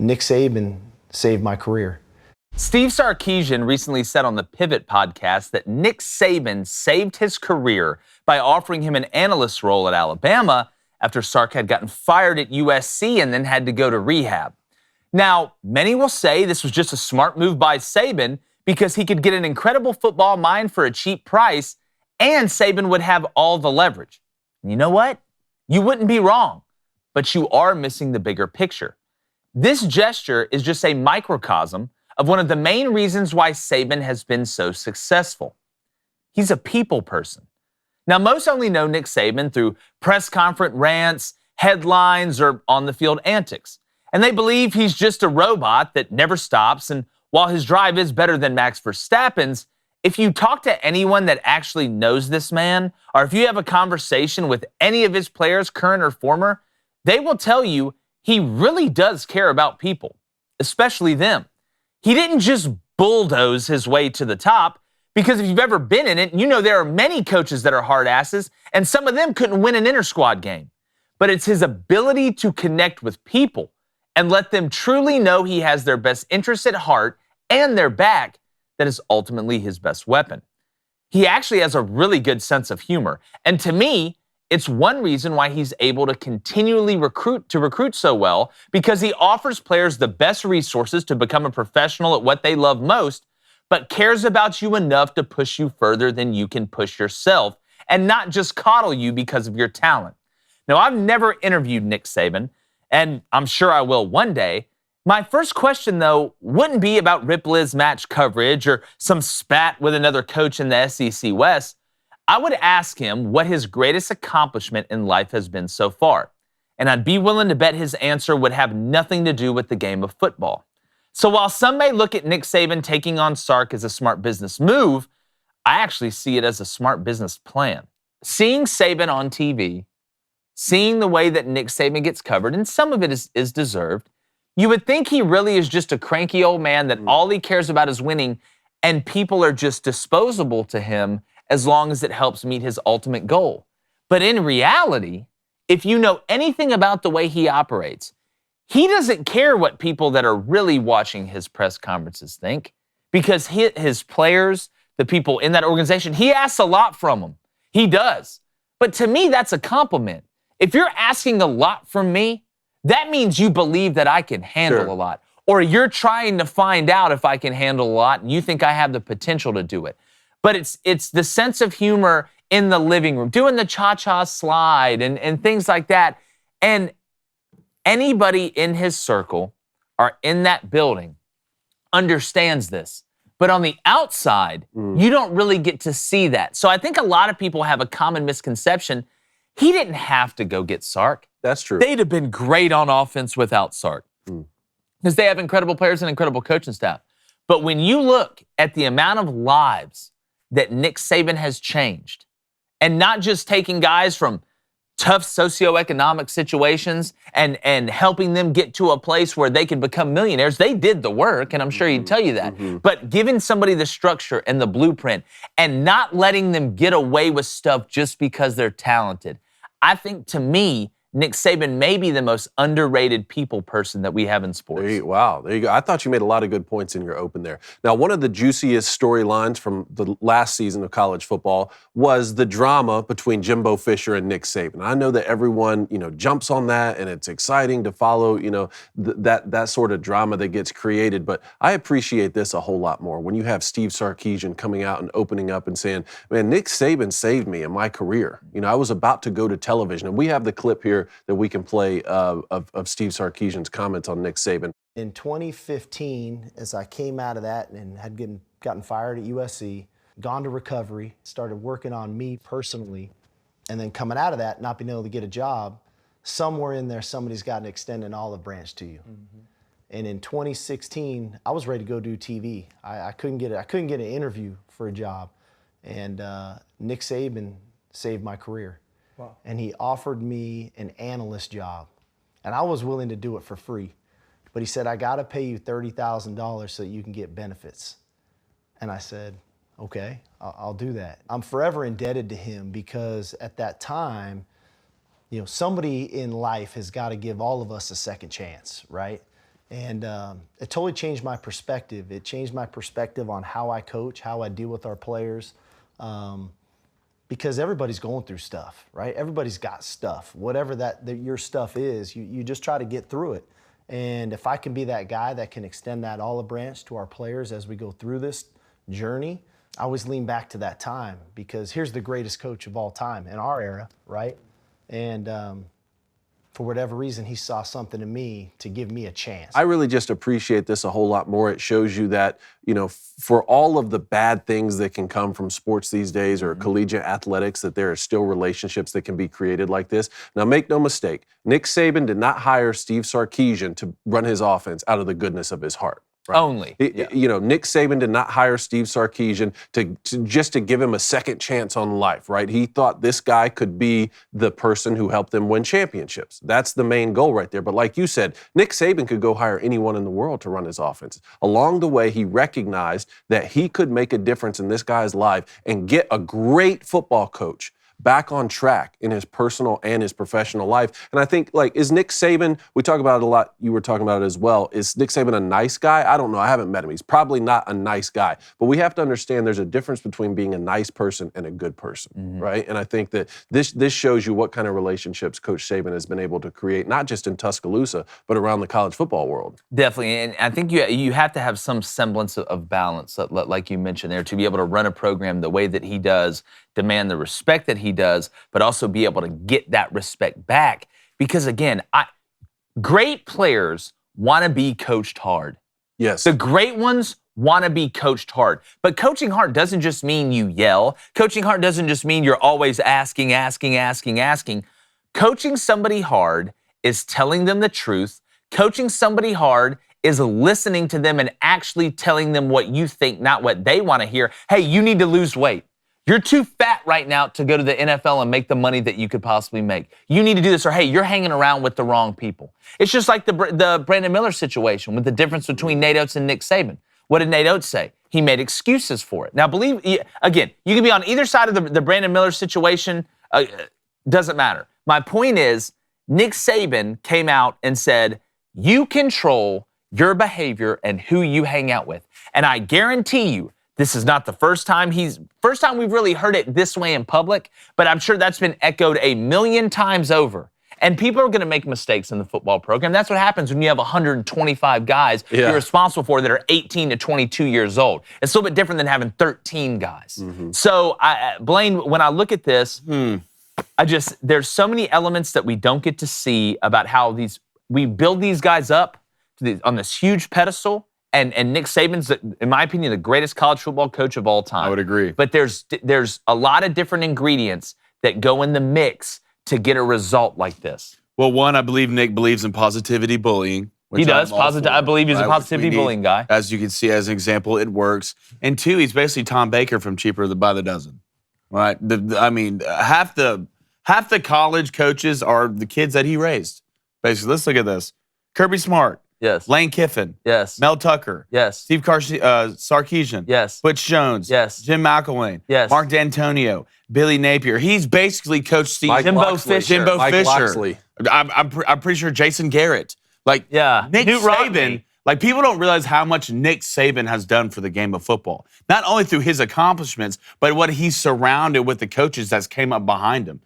Nick Saban saved my career. Steve Sarkisian recently said on the Pivot podcast that Nick Saban saved his career by offering him an analyst role at Alabama after Sark had gotten fired at USC and then had to go to rehab. Now, many will say this was just a smart move by Saban because he could get an incredible football mind for a cheap price and Saban would have all the leverage. And you know what? You wouldn't be wrong, but you are missing the bigger picture. This gesture is just a microcosm of one of the main reasons why Saban has been so successful. He's a people person. Now, most only know Nick Saban through press conference rants, headlines, or on-the-field antics. And they believe he's just a robot that never stops. And while his drive is better than Max Verstappen's, if you talk to anyone that actually knows this man, or if you have a conversation with any of his players, current or former, they will tell you he really does care about people, especially them. He didn't just bulldoze his way to the top, because if you've ever been in it, you know there are many coaches that are hard asses, and some of them couldn't win an inter-squad game. But it's his ability to connect with people and let them truly know he has their best interests at heart and their back that is ultimately his best weapon. He actually has a really good sense of humor, and to me, it's one reason why he's able to continually recruit so well, because he offers players the best resources to become a professional at what they love most, but cares about you enough to push you further than you can push yourself and not just coddle you because of your talent. Now, I've never interviewed Nick Saban, and I'm sure I will one day. My first question, though, wouldn't be about Rip Liz match coverage or some spat with another coach in the SEC West. I would ask him what his greatest accomplishment in life has been so far, and I'd be willing to bet his answer would have nothing to do with the game of football. So while some may look at Nick Saban taking on Sark as a smart business move, I actually see it as a smart business plan. Seeing Saban on TV, seeing the way that Nick Saban gets covered, and some of it is deserved, you would think he really is just a cranky old man that all he cares about is winning, and people are just disposable to him as long as it helps meet his ultimate goal. But in reality, if you know anything about the way he operates, he doesn't care what people that are really watching his press conferences think, because his players, the people in that organization, he asks a lot from them. He does. But to me, that's a compliment. If you're asking a lot from me, that means you believe that I can handle a lot. Or you're trying to find out if I can handle a lot and you think I have the potential to do it. But it's the sense of humor in the living room, doing the cha-cha slide and things like that. And anybody in his circle or in that building understands this. But on the outside, you don't really get to see that. So I think a lot of people have a common misconception. He didn't have to go get Sark. That's true. They'd have been great on offense without Sark, because they have incredible players and incredible coaching staff. But when you look at the amount of lives that Nick Saban has changed, and not just taking guys from tough socioeconomic situations and helping them get to a place where they can become millionaires. They did the work, and I'm sure he'd tell you that. But giving somebody the structure and the blueprint and not letting them get away with stuff just because they're talented, I think, to me, Nick Saban may be the most underrated people person that we have in sports. Wow, there you go. I thought you made a lot of good points in your open there. Now, one of the juiciest storylines from the last season of college football was the drama between Jimbo Fisher and Nick Saban. I know that everyone, jumps on that, and it's exciting to follow, that sort of drama that gets created. But I appreciate this a whole lot more when you have Steve Sarkisian coming out and opening up and saying, "Man, Nick Saban saved me in my career. I was about to go to television," and we have the clip here that we can play of Steve Sarkisian's comments on Nick Saban. In 2015, as I came out of that and had gotten fired at USC, gone to recovery, started working on me personally, and then coming out of that, not being able to get a job, somewhere in there, somebody's got an extended olive branch to you. And in 2016, I was ready to go do TV. I couldn't get an interview for a job, and Nick Saban saved my career. Wow. And he offered me an analyst job, and I was willing to do it for free. But he said, "I got to pay you $30,000 so that you can get benefits." And I said, "Okay, I'll do that." I'm forever indebted to him, because at that time, somebody in life has got to give all of us a second chance, right? And it totally changed my perspective. It changed my perspective on how I coach, how I deal with our players, because everybody's going through stuff, right? Everybody's got stuff. Whatever that your stuff is, you just try to get through it. And if I can be that guy that can extend that olive branch to our players as we go through this journey, I always lean back to that time, because here's the greatest coach of all time in our era, right? And for whatever reason, he saw something in me to give me a chance. I really just appreciate this a whole lot more. It shows you that, for all of the bad things that can come from sports these days or collegiate athletics, that there are still relationships that can be created like this. Now, make no mistake, Nick Saban did not hire Steve Sarkisian to run his offense out of the goodness of his heart. Right. Only. Nick Saban did not hire Steve Sarkisian to give him a second chance on life, right? He thought this guy could be the person who helped them win championships. That's the main goal right there. But like you said, Nick Saban could go hire anyone in the world to run his offense. Along the way, he recognized that he could make a difference in this guy's life and get a great football coach back on track in his personal and his professional life. And I think, is Nick Saban, we talk about it a lot, you were talking about it as well, is Nick Saban a nice guy? I don't know, I haven't met him. He's probably not a nice guy. But we have to understand there's a difference between being a nice person and a good person, right? And I think that this shows you what kind of relationships Coach Saban has been able to create, not just in Tuscaloosa, but around the college football world. Definitely, and I think you have to have some semblance of balance, like you mentioned there, to be able to run a program the way that he does, demand the respect that he does, but also be able to get that respect back. Because again, great players want to be coached hard. Yes. The great ones want to be coached hard. But coaching hard doesn't just mean you yell. Coaching hard doesn't just mean you're always asking. Coaching somebody hard is telling them the truth. Coaching somebody hard is listening to them and actually telling them what you think, not what they want to hear. Hey, you need to lose weight. You're too fat right now to go to the NFL and make the money that you could possibly make. You need to do this, or hey, you're hanging around with the wrong people. It's just like the Brandon Miller situation with the difference between Nate Oates and Nick Saban. What did Nate Oates say? He made excuses for it. Now, again, you can be on either side of the Brandon Miller situation. Doesn't matter. My point is, Nick Saban came out and said, you control your behavior and who you hang out with. And I guarantee you, this is not the first time we've really heard it this way in public, but I'm sure that's been echoed a million times over. And people are going to make mistakes in the football program. That's what happens when you have 125 guys you're responsible for that are 18 to 22 years old. It's a little bit different than having 13 guys. So, Blaine, when I look at this, there's so many elements that we don't get to see about how we build these guys up on this huge pedestal. And Nick Saban's, in my opinion, the greatest college football coach of all time. I would agree. But there's a lot of different ingredients that go in the mix to get a result like this. Well, one, I believe Nick believes in positivity bullying. He does. I believe he's a positivity bullying guy. As you can see, as an example, it works. And two, he's basically Tom Baker from Cheaper by the Dozen. Right? Half the college coaches are the kids that he raised. Basically, let's look at this. Kirby Smart. Yes. Lane Kiffin. Yes. Mel Tucker. Yes. Steve Sarkisian. Yes. Butch Jones. Yes. Jim McElwain. Yes. Mark D'Antonio. Billy Napier. He's basically coached Steve. Jimbo Fisher. Mike Loxley. I'm pretty sure Jason Garrett. Nick Newt Saban. People don't realize how much Nick Saban has done for the game of football. Not only through his accomplishments, but what he's surrounded with the coaches that came up behind him.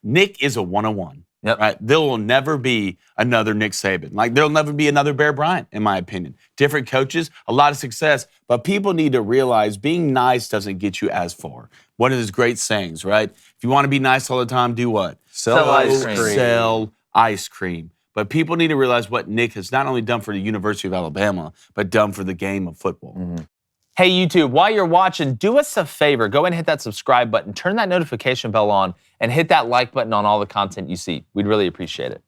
Nick is a one-on-one. Yep. Right? There will never be another Nick Saban. There'll never be another Bear Bryant, in my opinion. Different coaches, a lot of success, but people need to realize being nice doesn't get you as far. One of his great sayings, right? If you want to be nice all the time, do what? Sell ice cream. Sell ice cream. But people need to realize what Nick has not only done for the University of Alabama, but done for the game of football. Mm-hmm. Hey, YouTube, while you're watching, do us a favor. Go ahead and hit that subscribe button, turn that notification bell on, and hit that like button on all the content you see. We'd really appreciate it.